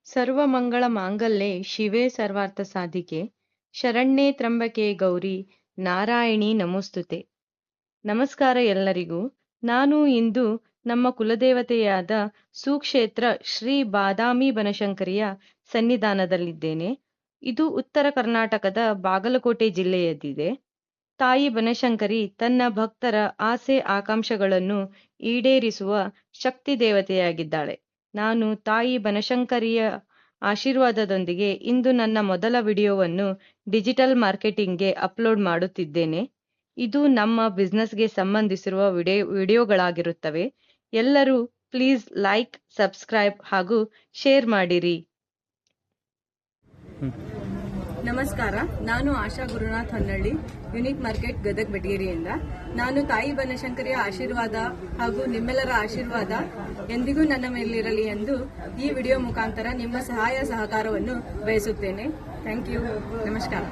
ಸರ್ವಮಂಗಳ ಮಾಂಗಲ್ಯೆ ಶಿವೆ ಸರ್ವಾರ್ಥ ಸಾಧಿಕೆ ಶರಣ್ಯೇ ತ್ರ್ಯಂಬಕೆ ಗೌರಿ ನಾರಾಯಣಿ ನಮೋಸ್ತುತೆ. ನಮಸ್ಕಾರ ಎಲ್ಲರಿಗೂ. ನಾನು ಇಂದು ನಮ್ಮ ಕುಲದೇವತೆಯಾದ ಸುಕ್ಷೇತ್ರ ಶ್ರೀ ಬಾದಾಮಿ ಬನಶಂಕರಿಯ ಸನ್ನಿಧಾನದಲ್ಲಿದ್ದೇನೆ. ಇದು ಉತ್ತರ ಕರ್ನಾಟಕದ ಬಾಗಲಕೋಟೆ ಜಿಲ್ಲೆಯಲ್ಲಿದೆ. ತಾಯಿ ಬನಶಂಕರಿ ತನ್ನ ಭಕ್ತರ ಆಸೆ ಆಕಾಂಕ್ಷೆಗಳನ್ನು ಈಡೇರಿಸುವ ಶಕ್ತಿ ದೇವತೆಯಾಗಿದ್ದಾಳೆ. ನಾನು ತಾಯಿ ಬನಶಂಕರಿಯ ಆಶೀರ್ವಾದದೊಂದಿಗೆ ಇಂದು ನನ್ನ ಮೊದಲ ವಿಡಿಯೋವನ್ನು ಡಿಜಿಟಲ್ ಮಾರ್ಕೆಟಿಂಗ್ಗೆ ಅಪ್ಲೋಡ್ ಮಾಡುತ್ತಿದ್ದೇನೆ. ಇದು ನಮ್ಮ ಬಿಸ್ನೆಸ್ಗೆ ಸಂಬಂಧಿಸಿರುವ ವಿಡಿಯೋಗಳಾಗಿರುತ್ತವೆ. ಎಲ್ಲರೂ ಪ್ಲೀಸ್ ಲೈಕ್, ಸಬ್ಸ್ಕ್ರೈಬ್ ಹಾಗೂ ಶೇರ್ ಮಾಡಿರಿ. ನಮಸ್ಕಾರ, ನಾನು ಆಶಾ ಗುರುನಾಥ್ ಹೊನ್ನಳ್ಳಿ, ಯುನಿಕ್ ಮಾರ್ಕೆಟ್ ಗದಗ್ ಬೆಟಗೇರಿಯಿಂದ. ನಾನು ತಾಯಿ ಬನಶಂಕರಿಯ ಆಶೀರ್ವಾದ ಹಾಗೂ ನಿಮ್ಮೆಲ್ಲರ ಆಶೀರ್ವಾದ ಎಂದಿಗೂ ನನ್ನ ಮೇಲಿರಲಿ ಎಂದು ಈ ವಿಡಿಯೋ ಮುಖಾಂತರ ನಿಮ್ಮ ಸಹಾಯ ಸಹಕಾರವನ್ನು ಬಯಸುತ್ತೇನೆ. Thank you. ನಮಸ್ಕಾರ.